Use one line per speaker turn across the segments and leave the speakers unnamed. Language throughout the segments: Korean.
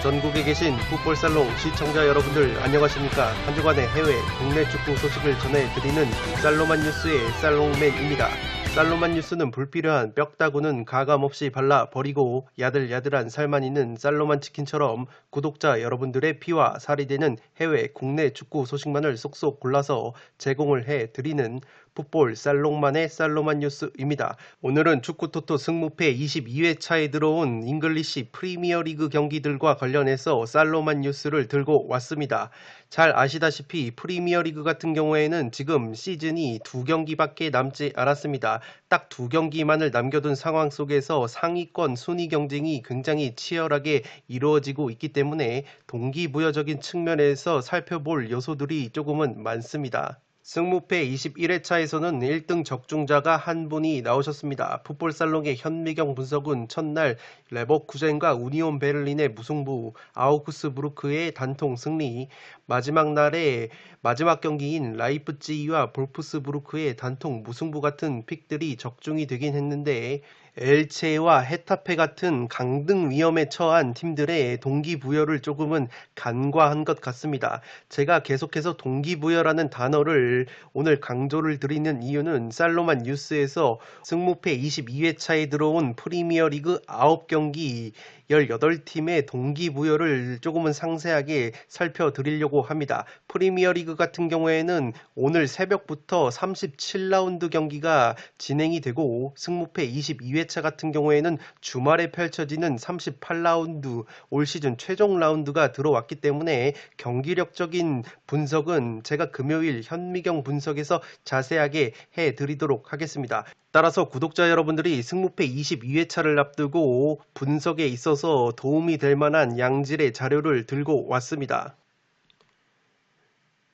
전국에 계신 풋볼살롱 시청자 여러분들 안녕하십니까. 한 주간의 해외 국내 축구 소식을 전해드리는 살로만 뉴스의 살롱맨입니다. 살로만 뉴스는 불필요한 뼈다구는 가감없이 발라버리고 야들야들한 살만 있는 살로만 치킨처럼 구독자 여러분들의 피와 살이 되는 해외 국내 축구 소식만을 쏙쏙 골라서 제공을 해드리는 풋볼 살롱만의 살로만 뉴스입니다. 오늘은 축구토토 승무패 22회차에 들어온 잉글리시 프리미어리그 경기들과 관련해서 살로만 뉴스를 들고 왔습니다. 잘 아시다시피 프리미어리그 같은 경우에는 지금 시즌이 2경기밖에 남지 않았습니다. 딱 2경기만을 남겨둔 상황 속에서 상위권 순위 경쟁이 굉장히 치열하게 이루어지고 있기 때문에 동기부여적인 측면에서 살펴볼 요소들이 조금은 많습니다. 승무패 21회차에서는 1등 적중자가 한 분이 나오셨습니다. 풋볼살롱의 현미경 분석은 첫날 레버쿠젠과 우니온 베를린의 무승부, 아우크스부르크의 단통 승리, 마지막 날에 마지막 경기인 라이프치히와 볼프스부르크의 단통 무승부 같은 픽들이 적중이 되긴 했는데 엘체와 헤타페 같은 강등 위험에 처한 팀들의 동기부여를 조금은 간과한 것 같습니다. 제가 계속해서 동기부여라는 단어를 오늘 강조를 드리는 이유는 살로만 뉴스에서 승무패 22회차에 들어온 프리미어리그 9경기 18팀의 동기부여를 조금은 상세하게 살펴드리려고 합니다. 프리미어리그 같은 경우에는 오늘 새벽부터 37라운드 경기가 진행이 되고 승무패 22회차 같은 경우에는 주말에 펼쳐지는 38라운드 올 시즌 최종 라운드가 들어왔기 때문에 경기력적인 분석은 제가 금요일 현미경 분석에서 자세하게 해드리도록 하겠습니다. 따라서 구독자 여러분들이 승무패 22회차를 앞두고 분석에 있어서 도움이 될 만한 양질의 자료를 들고 왔습니다.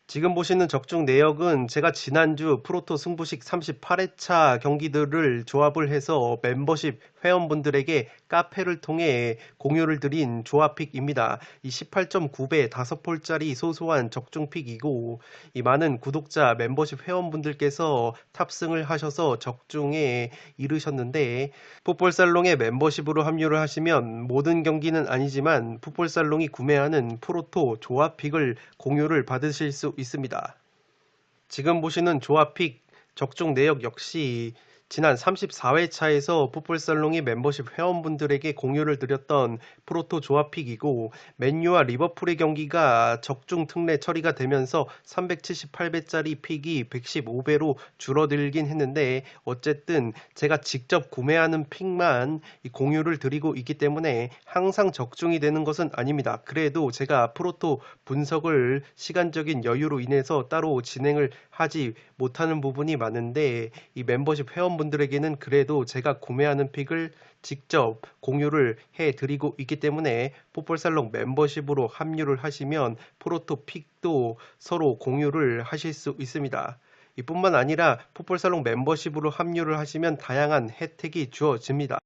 지금 보시는 적중 내역은 제가 지난주 프로토 승부식 38회차 경기들을 조합을 해서 멤버십 회원분들에게 카페를 통해 공유를 드린 조합픽입니다. 이 18.9배 5폴짜리 소소한 적중픽이고 이 많은 구독자 멤버십 회원분들께서 탑승을 하셔서 적중에 이르셨는데 풋볼살롱의 멤버십으로 합류를 하시면 모든 경기는 아니지만 풋볼살롱이 구매하는 프로토 조합픽을 공유를 받으실 수 있습니다. 지금 보시는 조합픽 적중 내역 역시 지난 34회차에서 풋볼살롱이 멤버십 회원분들에게 공유를 드렸던 프로토 조합픽이고 맨유와 리버풀의 경기가 적중 특례 처리가 되면서 378배짜리 픽이 115배로 줄어들긴 했는데 어쨌든 제가 직접 구매하는 픽만 공유를 드리고 있기 때문에 항상 적중이 되는 것은 아닙니다. 그래도 제가 프로토 분석을 시간적인 여유로 인해서 따로 진행을 하지 못하는 부분이 많은데 이 멤버십 회원분들에게는 그래도 제가 구매하는 픽을 직접 공유를 해드리고 있기 때문에 풋볼살롱 멤버십으로 합류를 하시면 프로토 픽도 서로 공유를 하실 수 있습니다. 이뿐만 아니라 풋볼살롱 멤버십으로 합류를 하시면 다양한 혜택이 주어집니다.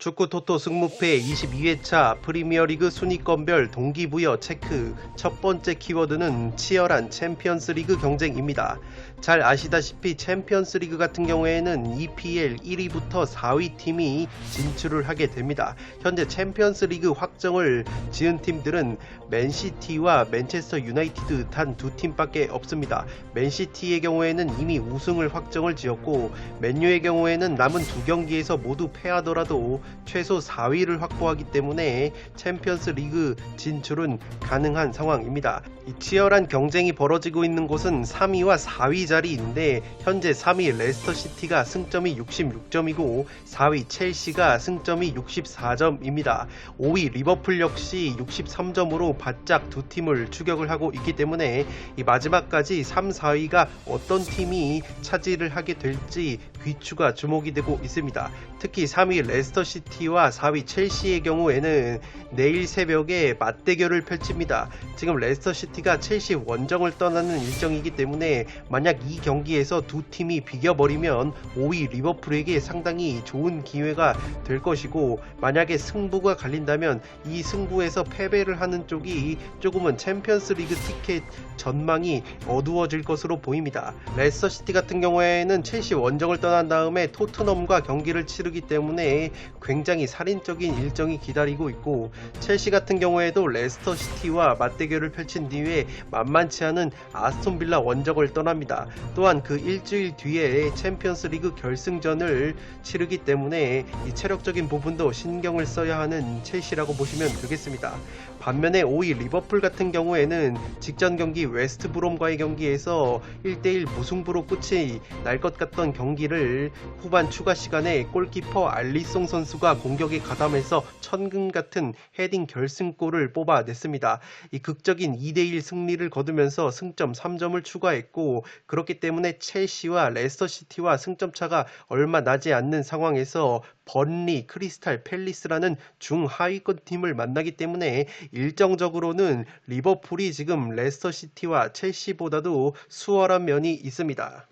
축구토토 승무패 22회차 프리미어리그 순위권별 동기부여 체크. 첫 번째 키워드는 치열한 챔피언스리그 경쟁입니다. 잘 아시다시피 챔피언스리그 같은 경우에는 EPL 1위부터 4위 팀이 진출을 하게 됩니다. 현재 챔피언스리그 확정을 지은 팀들은 맨시티와 맨체스터 유나이티드 단 2팀밖에 없습니다. 맨시티의 경우에는 이미 우승을 확정을 지었고 맨유의 경우에는 남은 2경기에서 모두 패하더라도 최소 4위를 확보하기 때문에 챔피언스 리그 진출은 가능한 상황입니다. 이 치열한 경쟁이 벌어지고 있는 곳은 3위와 4위 자리인데 현재 3위 레스터시티가 승점이 66점이고 4위 첼시가 승점이 64점입니다. 5위 리버풀 역시 63점으로 바짝 두 팀을 추격을 하고 있기 때문에 이 마지막까지 3, 4위가 어떤 팀이 차지를 하게 될지 귀추가 주목이 되고 있습니다. 특히 3위 레스터시티와 4위 첼시의 경우에는 내일 새벽에 맞대결을 펼칩니다. 지금 레스터시티가 첼시 원정을 떠나는 일정이기 때문에 만약 이 경기에서 두 팀이 비겨버리면 5위 리버풀에게 상당히 좋은 기회가 될 것이고, 만약에 승부가 갈린다면 이 승부에서 패배를 하는 쪽이 조금은 챔피언스 리그 티켓 전망이 어두워질 것으로 보입니다. 레스터시티 같은 경우에는 첼시 원정을 떠난 다음에 토트넘과 경기를 치르기 때문에 굉장히 살인적인 일정이 기다리고 있고, 첼시 같은 경우에도 레스터시티와 맞대결을 펼친 뒤에 만만치 않은 아스톤빌라 원정을 떠납니다. 또한 그 일주일 뒤에 챔피언스 리그 결승전을 치르기 때문에 이 체력적인 부분도 신경을 써야 하는 첼시라고 보시면 되겠습니다. 반면에 5위 리버풀 같은 경우에는 직전 경기 웨스트브롬과의 경기에서 1대1 무승부로 끝이 날 것 같던 경기를 후반 추가 시간에 골키퍼 알리송 선수가 공격에 가담해서 천금 같은 헤딩 결승골을 뽑아냈습니다. 이 극적인 2대1 승리를 거두면서 승점 3점을 추가했고, 그렇기 때문에 첼시와 레스터시티와 승점차가 얼마 나지 않는 상황에서 번리, 크리스탈 팰리스라는 중하위권 팀을 만나기 때문에 일정적으로는 리버풀이 지금 레스터시티와 첼시보다도 수월한 면이 있습니다.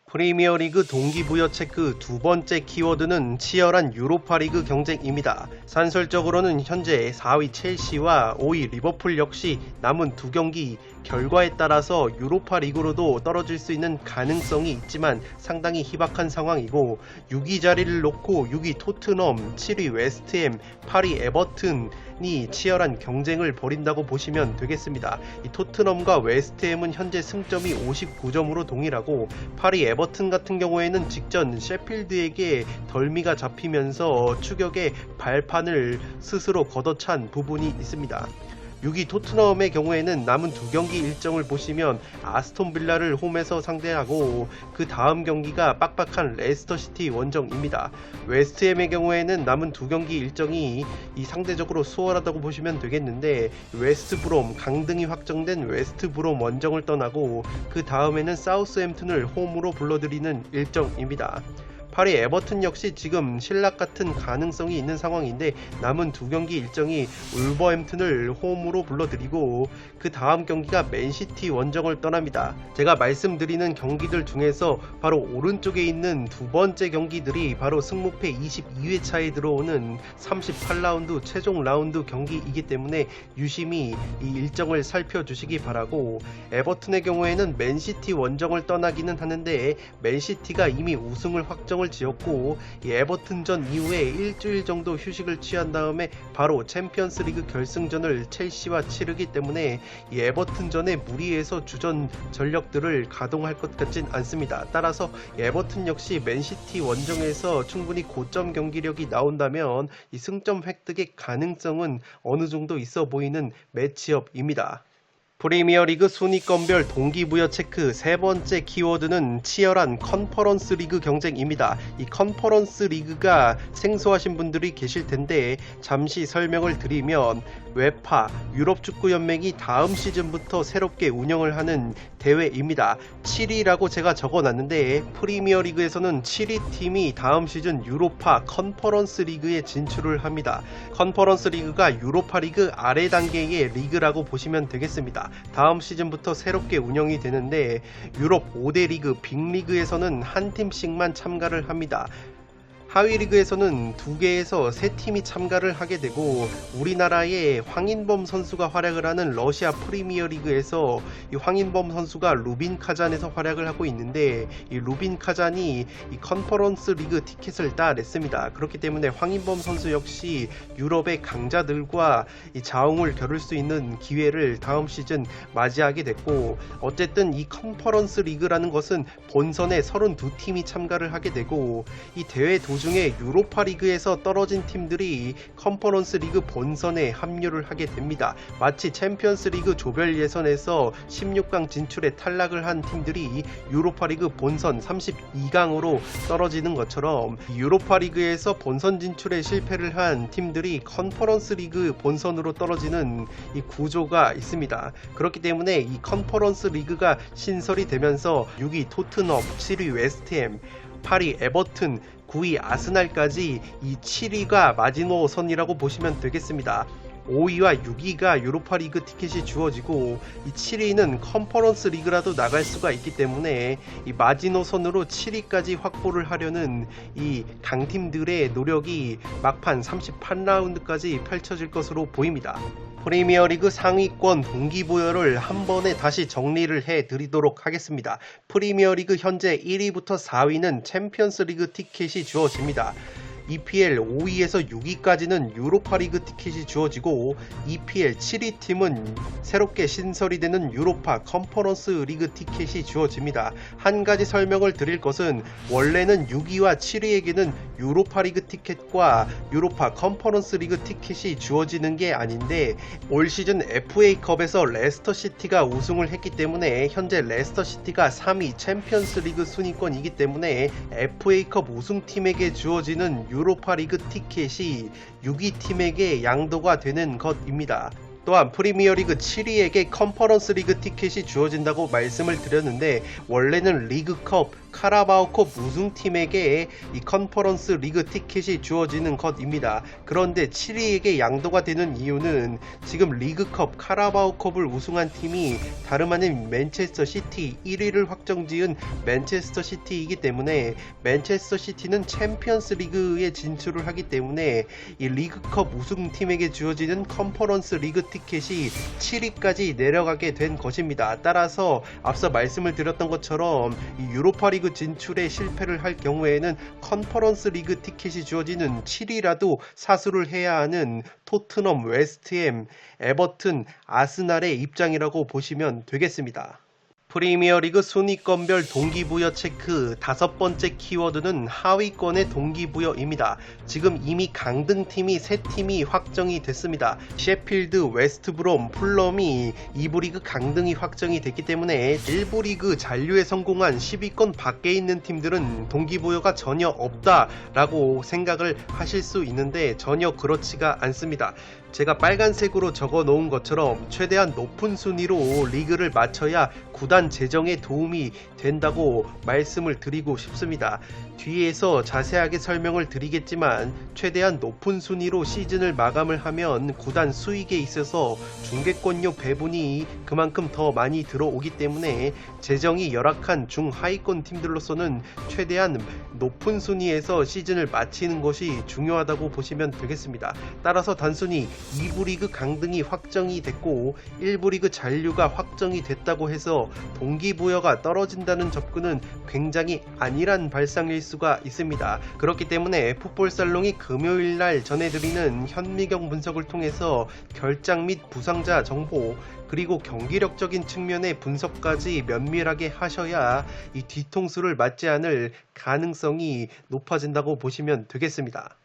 프리미어리그 동기부여 체크 두 번째 키워드는 치열한 유로파리그 경쟁입니다. 산술적으로는 현재 4위 첼시와 5위 리버풀 역시 남은 두 경기 결과에 따라서 유로파리그로도 떨어질 수 있는 가능성이 있지만 상당히 희박한 상황이고, 6위 자리를 놓고 6위 토트넘, 7위 웨스트햄, 8위 에버튼이 치열한 경쟁을 벌인다고 보시면 되겠습니다. 이 토트넘과 웨스트햄은 현재 승점이 59점으로 동일하고, 8위 에버튼 같은 경우에는 직전 셰필드에게 덜미가 잡히면서 추격의 발판을 스스로 걷어찬 부분이 있습니다. 6위 토트넘의 경우에는 남은 두 경기 일정을 보시면 아스톤 빌라를 홈에서 상대하고 그 다음 경기가 빡빡한 레스터시티 원정입니다. 웨스트햄의 경우에는 남은 두 경기 일정이 상대적으로 수월하다고 보시면 되겠는데, 웨스트브롬, 강등이 확정된 웨스트브롬 원정을 떠나고 그 다음에는 사우스햄튼을 홈으로 불러들이는 일정입니다. 8위 에버튼 역시 지금 신락 같은 가능성이 있는 상황인데 남은 두 경기 일정이 울버햄튼을 홈으로 불러들이고 그 다음 경기가 맨시티 원정을 떠납니다. 제가 말씀드리는 경기들 중에서 바로 오른쪽에 있는 두 번째 경기들이 바로 승무패 22회 차에 들어오는 38라운드 최종 라운드 경기이기 때문에 유심히 이 일정을 살펴주시기 바라고, 에버튼의 경우에는 맨시티 원정을 떠나기는 하는데 맨시티가 이미 우승을 확정을 지었고, 이 에버튼전 이후에 일주일 정도 휴식을 취한 다음에 바로 챔피언스 리그 결승전을 첼시와 치르기 때문에 이 에버튼전에 무리해서 주전 전력들을 가동할 것 같진 않습니다. 따라서 에버튼 역시 맨시티 원정에서 충분히 고점 경기력이 나온다면 이 승점 획득의 가능성은 어느 정도 있어 보이는 매치업입니다. 프리미어리그 순위권별 동기부여 체크 세 번째 키워드는 치열한 컨퍼런스 리그 경쟁입니다. 이 컨퍼런스 리그가 생소하신 분들이 계실 텐데 잠시 설명을 드리면, 웨파 유럽축구연맹이 다음 시즌부터 새롭게 운영을 하는 대회입니다. 7위라고 제가 적어놨는데 프리미어리그에서는 7위 팀이 다음 시즌 유로파 컨퍼런스 리그에 진출을 합니다. 컨퍼런스 리그가 유로파 리그 아래 단계의 리그라고 보시면 되겠습니다. 다음 시즌부터 새롭게 운영이 되는데 유럽 5대 리그 빅리그에서는 한 팀씩만 참가를 합니다. 하위 리그에서는 2개에서 3팀이 참가를 하게 되고, 우리나라의 황인범 선수가 활약을 하는 러시아 프리미어 리그에서 이 황인범 선수가 루빈 카잔에서 활약을 하고 있는데, 이 루빈 카잔이 이 컨퍼런스 리그 티켓을 따냈습니다. 그렇기 때문에 황인범 선수 역시 유럽의 강자들과 이 자웅을 겨룰 수 있는 기회를 다음 시즌 맞이하게 됐고, 어쨌든 이 컨퍼런스 리그라는 것은 본선에 32팀이 참가를 하게 되고, 이 대회 도시 그중에 유로파 리그에서 떨어진 팀들이 컨퍼런스 리그 본선에 합류를 하게 됩니다. 마치 챔피언스 리그 조별 예선에서 16강 진출에 탈락을 한 팀들이 유로파 리그 본선 32강으로 떨어지는 것처럼 유로파 리그에서 본선 진출에 실패를 한 팀들이 컨퍼런스 리그 본선으로 떨어지는 이 구조가 있습니다. 그렇기 때문에 이 컨퍼런스 리그가 신설이 되면서 6위 토트넘, 7위 웨스트햄, 8위 에버튼, 9위 아스날까지 이 7위가 마지노선이라고 보시면 되겠습니다. 5위와 6위가 유로파 리그 티켓이 주어지고 이 7위는 컨퍼런스 리그라도 나갈 수가 있기 때문에 이 마지노선으로 7위까지 확보를 하려는 이 강팀들의 노력이 막판 38라운드까지 펼쳐질 것으로 보입니다. 프리미어리그 상위권 동기부여를 한 번에 다시 정리를 해드리도록 하겠습니다. 프리미어리그 현재 1위부터 4위는 챔피언스리그 티켓이 주어집니다. EPL 5위에서 6위까지는 유로파리그 티켓이 주어지고 EPL 7위 팀은 새롭게 신설이 되는 유로파 컨퍼런스 리그 티켓이 주어집니다. 한 가지 설명을 드릴 것은 원래는 6위와 7위에게는 유로파리그 티켓과 유로파 컨퍼런스 리그 티켓이 주어지는 게 아닌데 올 시즌 FA컵에서 레스터시티가 우승을 했기 때문에 현재 레스터시티가 3위 챔피언스 리그 순위권이기 때문에 FA컵 우승팀에게 주어지는 유로파 리그 티켓이 6위 팀에게 양도가 되는 것입니다. 또한 프리미어리그 7위에게 컨퍼런스 리그 티켓이 주어진다고 말씀을 드렸는데 원래는 리그컵, 카라바오컵 우승팀에게 이 컨퍼런스 리그 티켓이 주어지는 것입니다. 그런데 7위에게 양도가 되는 이유는 지금 리그컵, 카라바오컵을 우승한 팀이 다름 아닌 맨체스터 시티 1위를 확정지은 맨체스터 시티이기 때문에 맨체스터 시티는 챔피언스 리그에 진출을 하기 때문에 이 리그컵 우승팀에게 주어지는 컨퍼런스 리그 티켓이 7위까지 내려가게 된 것입니다. 따라서 앞서 말씀을 드렸던 것처럼 이 유로파 리그 진출에 실패를 할 경우에는 컨퍼런스 리그 티켓이 주어지는 7위라도 사수를 해야 하는 토트넘, 웨스트햄, 에버튼, 아스날의 입장이라고 보시면 되겠습니다. 프리미어리그 순위권별 동기부여 체크 5번째 키워드는 하위권의 동기부여입니다. 지금 이미 강등팀이 3팀이 확정이 됐습니다. 셰필드, 웨스트브롬, 풀럼이 2부 리그 강등이 확정이 됐기 때문에 1부 리그 잔류에 성공한 10위권 밖에 있는 팀들은 동기부여가 전혀 없다라고 생각을 하실 수 있는데 전혀 그렇지가 않습니다. 제가 빨간색으로 적어 놓은 것처럼 최대한 높은 순위로 리그를 마쳐야 구단 재정에 도움이 된다고 말씀을 드리고 싶습니다. 뒤에서 자세하게 설명을 드리겠지만 최대한 높은 순위로 시즌을 마감을 하면 구단 수익에 있어서 중계권료 배분이 그만큼 더 많이 들어오기 때문에 재정이 열악한 중하위권 팀들로서는 최대한 높은 순위에서 시즌을 마치는 것이 중요하다고 보시면 되겠습니다. 따라서 단순히 2부 리그 강등이 확정이 됐고 1부 리그 잔류가 확정이 됐다고 해서 동기부여가 떨어진다는 접근은 굉장히 안일한 발상일 수가 있습니다. 그렇기 때문에 풋볼살롱이 금요일날 전해드리는 현미경 분석을 통해서 결장 및 부상자 정보 그리고 경기력적인 측면의 분석까지 면밀하게 하셔야 이 뒤통수를 맞지 않을 가능성이 높아진다고 보시면 되겠습니다.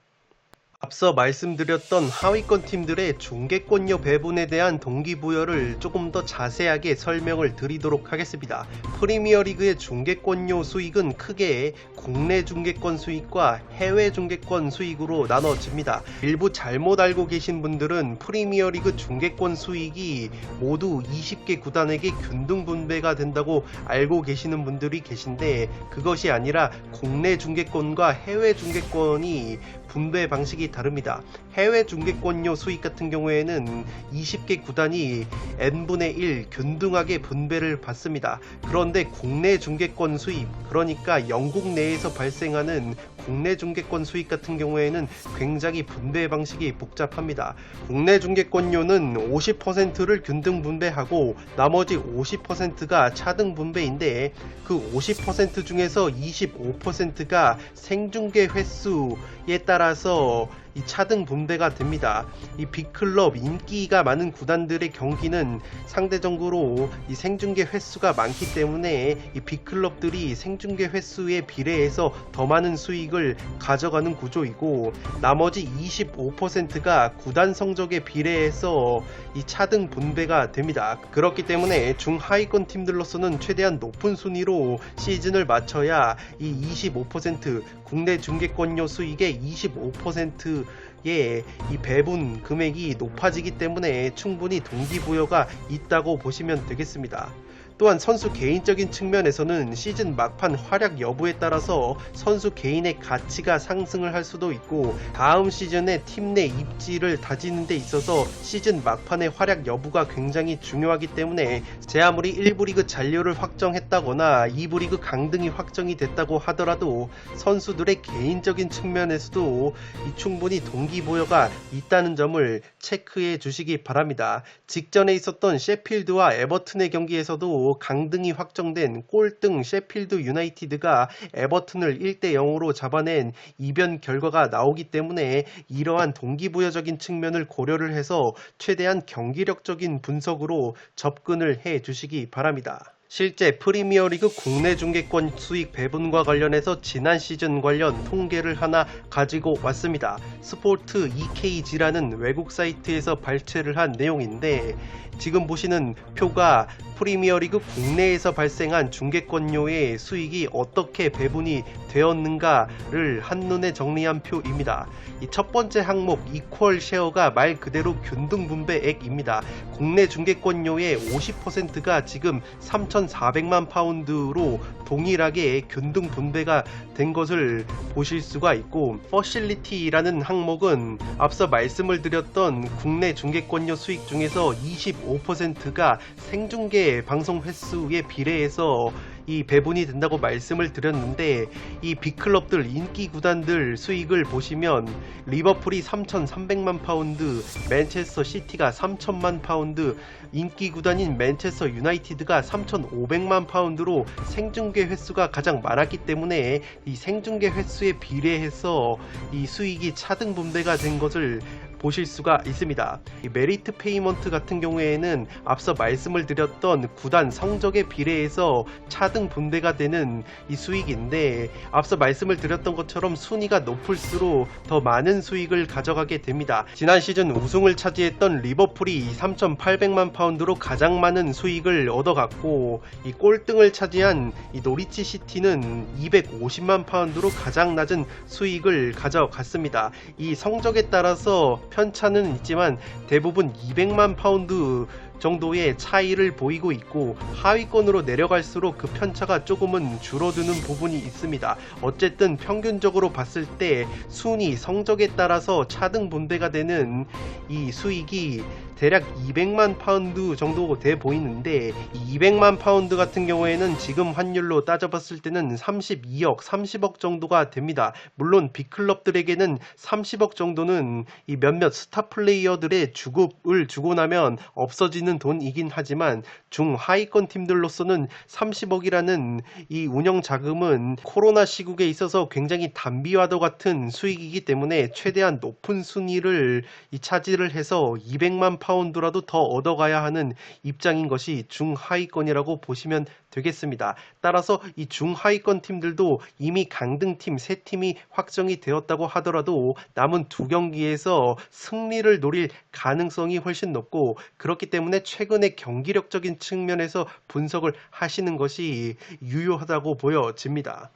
앞서 말씀드렸던 하위권 팀들의 중계권료 배분에 대한 동기부여를 조금 더 자세하게 설명을 드리도록 하겠습니다. 프리미어리그의 중계권료 수익은 크게 국내 중계권 수익과 해외 중계권 수익으로 나눠집니다. 일부 잘못 알고 계신 분들은 프리미어리그 중계권 수익이 모두 20개 구단에게 균등 분배가 된다고 알고 계시는 분들이 계신데 그것이 아니라 국내 중계권과 해외 중계권이 분배 방식이 다릅니다. 해외 중계권료 수익 같은 경우에는 20개 구단이 n분의 1 균등하게 분배를 받습니다. 그런데 국내 중계권 수익, 그러니까 영국 내에서 발생하는 국내 중계권 수익 같은 경우에는 굉장히 분배 방식이 복잡합니다. 국내 중계권료는 50%를 균등 분배하고 나머지 50%가 차등 분배인데 그 50% 중에서 25%가 생중계 횟수에 따라서 이 차등 분배가 됩니다. 이 빅클럽 인기가 많은 구단들의 경기는 상대적으로 이 생중계 횟수가 많기 때문에 이 빅클럽들이 생중계 횟수에 비례해서 더 많은 수익을 가져가는 구조이고, 나머지 25%가 구단 성적에 비례해서 이 차등 분배가 됩니다. 그렇기 때문에 중하위권 팀들로서는 최대한 높은 순위로 시즌을 마쳐야 이 25%, 국내 중계권료 수익의 25%의 이 배분 금액이 높아지기 때문에 충분히 동기부여가 있다고 보시면 되겠습니다. 또한 선수 개인적인 측면에서는 시즌 막판 활약 여부에 따라서 선수 개인의 가치가 상승을 할 수도 있고, 다음 시즌에 팀 내 입지를 다지는 데 있어서 시즌 막판의 활약 여부가 굉장히 중요하기 때문에, 제 아무리 1부 리그 잔류를 확정했다거나 2부 리그 강등이 확정이 됐다고 하더라도 선수들의 개인적인 측면에서도 충분히 동기부여가 있다는 점을 체크해 주시기 바랍니다. 직전에 있었던 셰필드와 에버튼의 경기에서도 강등이 확정된 꼴등 셰필드 유나이티드가 에버튼을 1대0으로 잡아낸 이변 결과가 나오기 때문에, 이러한 동기부여적인 측면을 고려를 해서 최대한 경기력적인 분석으로 접근을 해 주시기 바랍니다. 실제 프리미어리그 국내 중계권 수익 배분과 관련해서 지난 시즌 관련 통계를 하나 가지고 왔습니다. 스포트 EKG라는 외국 사이트에서 발췌를 한 내용인데, 지금 보시는 표가 프리미어리그 국내에서 발생한 중계권료의 수익이 어떻게 배분이 되었는가를 한눈에 정리한 표입니다. 이 첫 번째 항목 이퀄 쉐어가 말 그대로 균등 분배액입니다. 국내 중계권료의 50%가 지금 3,400만 파운드로 동일하게 균등 분배가 된 것을 보실 수가 있고, 퍼실리티라는 항목은 앞서 말씀을 드렸던 국내 중계권료 수익 중에서 25%가 생중계 방송 횟수에 비례해서 이 배분이 된다고 말씀을 드렸는데, 이 빅클럽들 인기 구단들 수익을 보시면 리버풀이 3,300만 파운드, 맨체스터 시티가 3,000만 파운드, 인기 구단인 맨체스터 유나이티드가 3,500만 파운드로 생중계 횟수가 가장 많았기 때문에 이 생중계 횟수에 비례해서 이 수익이 차등 분배가 된 것을 보실 수가 있습니다. 이 메리트 페이먼트 같은 경우에는 앞서 말씀을 드렸던 구단 성적에 비례해서 차등 분배가 되는 이 수익인데, 앞서 말씀을 드렸던 것처럼 순위가 높을수록 더 많은 수익을 가져가게 됩니다. 지난 시즌 우승을 차지했던 리버풀이 3,800만 파운드로 가장 많은 수익을 얻어갔고, 이 꼴등을 차지한 이 노리치 시티는 250만 파운드로 가장 낮은 수익을 가져갔습니다. 이 성적에 따라서 편차는 있지만 대부분 200만 파운드 정도의 차이를 보이고 있고, 하위권으로 내려갈수록 그 편차가 조금은 줄어드는 부분이 있습니다. 어쨌든 평균적으로 봤을 때 순위 성적에 따라서 차등 분배가 되는 이 수익이 대략 200만 파운드 정도 돼 보이는데, 200만 파운드 같은 경우에는 지금 환율로 따져봤을 때는 32억, 30억 정도가 됩니다. 물론 빅클럽들에게는 30억 정도는 이 몇몇 스타 플레이어들의 주급을 주고 나면 없어지는 돈이긴 하지만, 중하위권 팀들로서는 30억이라는 이 운영 자금은 코로나 시국에 있어서 굉장히 단비와도 같은 수익이기 때문에 최대한 높은 순위를 차지를 해서 200만 파운드라도 더 얻어가야 하는 입장인 것이 중하위권이라고 보시면 되겠습니다. 따라서 이 중하위권 팀들도 이미 강등팀 3팀이 확정이 되었다고 하더라도 남은 2경기에서 승리를 노릴 가능성이 훨씬 높고, 그렇기 때문에 최근의 경기력적인 측면에서 분석을 하시는 것이 유효하다고 보여집니다.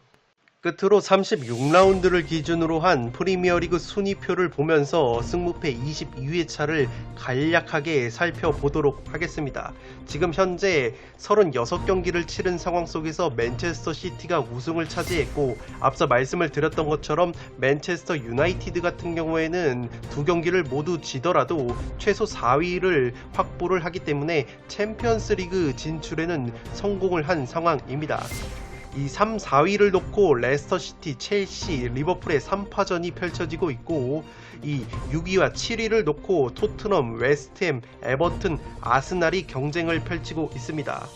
끝으로 36라운드를 기준으로 한 프리미어리그 순위표를 보면서 승무패 22회 차를 간략하게 살펴보도록 하겠습니다. 지금 현재 36경기를 치른 상황 속에서 맨체스터 시티가 우승을 차지했고, 앞서 말씀을 드렸던 것처럼 맨체스터 유나이티드 같은 경우에는 2경기를 모두 지더라도 최소 4위를 확보를 하기 때문에 챔피언스 리그 진출에는 성공을 한 상황입니다. 이 3, 4위를 놓고 레스터시티, 첼시, 리버풀의 3파전이 펼쳐지고 있고, 이 6위와 7위를 놓고 토트넘, 웨스트햄, 에버튼, 아스날이 경쟁을 펼치고 있습니다.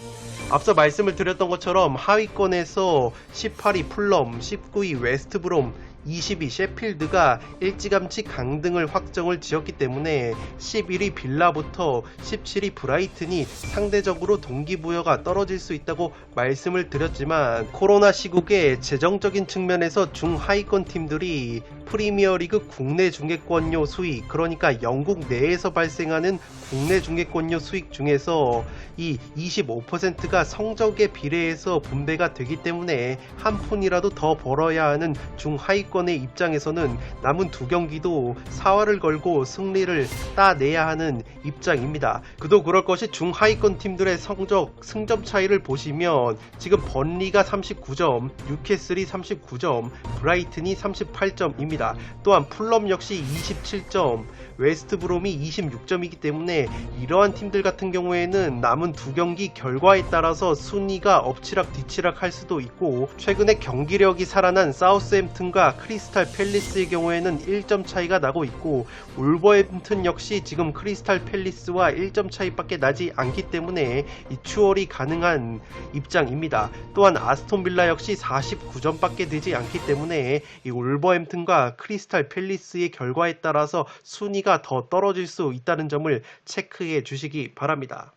앞서 말씀을 드렸던 것처럼 하위권에서 18위 풀럼, 19위 웨스트브롬, 22 셰필드가 일찌감치 강등을 확정을 지었기 때문에 11위 빌라부터 17위 브라이튼이 상대적으로 동기부여가 떨어질 수 있다고 말씀을 드렸지만, 코로나 시국에 재정적인 측면에서 중하위권 팀들이 프리미어리그 국내 중계권료 수익, 그러니까 영국 내에서 발생하는 국내 중계권료 수익 중에서 이 25%가 성적에 비례해서 분배가 되기 때문에 한 푼이라도 더 벌어야 하는 중하위권의 입장에서는 남은 두 경기도 사활을 걸고 승리를 따내야 하는 입장입니다. 그도 그럴 것이 중하위권 팀들의 성적, 승점 차이를 보시면 지금 번리가 39점, 뉴캐슬이 39점, 브라이튼이 38점입니다. 또한 풀럼 역시 27점, 웨스트브롬이 26점이기 때문에 이러한 팀들 같은 경우에는 남은 두 경기 결과에 따라서 순위가 엎치락 뒤치락 할 수도 있고, 최근에 경기력이 살아난 사우스햄튼과 크리스탈 팰리스의 경우에는 1점 차이가 나고 있고, 울버햄튼 역시 지금 크리스탈 팰리스와 1점 차이밖에 나지 않기 때문에 이 추월이 가능한 입장입니다. 또한 아스톤빌라 역시 49점밖에 되지 않기 때문에 이 울버햄튼과 크리스탈 팰리스의 결과에 따라서 순위가 더 떨어질 수 있다는 점을 체크해 주시기 바랍니다.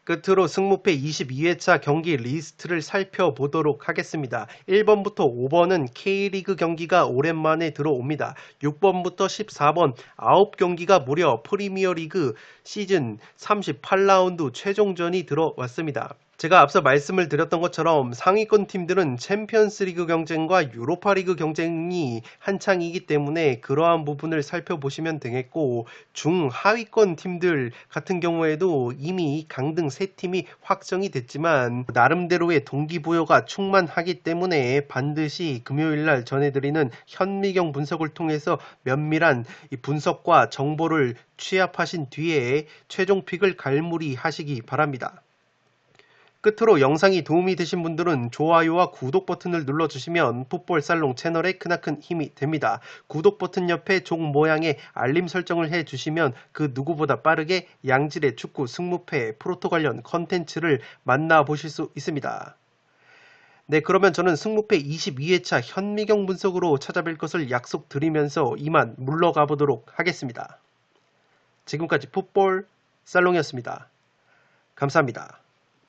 끝으로 승무패 22회차 경기 리스트를 살펴보도록 하겠습니다. 1번부터 5번은 K리그 경기가 오랜만에 들어옵니다. 6번부터 14번 9경기가 무려 프리미어리그 시즌 38라운드 최종전이 들어왔습니다. 제가 앞서 말씀을 드렸던 것처럼 상위권 팀들은 챔피언스리그 경쟁과 유로파리그 경쟁이 한창이기 때문에 그러한 부분을 살펴보시면 되겠고, 중하위권 팀들 같은 경우에도 이미 강등 3팀이 확정이 됐지만 나름대로의 동기부여가 충만하기 때문에 반드시 금요일날 전해드리는 현미경 분석을 통해서 면밀한 분석과 정보를 취합하신 뒤에 최종 픽을 갈무리하시기 바랍니다. 끝으로 영상이 도움이 되신 분들은 좋아요와 구독 버튼을 눌러주시면 풋볼살롱 채널에 크나큰 힘이 됩니다. 구독 버튼 옆에 종 모양의 알림 설정을 해주시면 그 누구보다 빠르게 양질의 축구 승무패 프로토 관련 컨텐츠를 만나보실 수 있습니다. 네, 그러면 저는 승무패 22회차 현미경 분석으로 찾아뵐 것을 약속드리면서 이만 물러가 보도록 하겠습니다. 지금까지 풋볼살롱이었습니다. 감사합니다.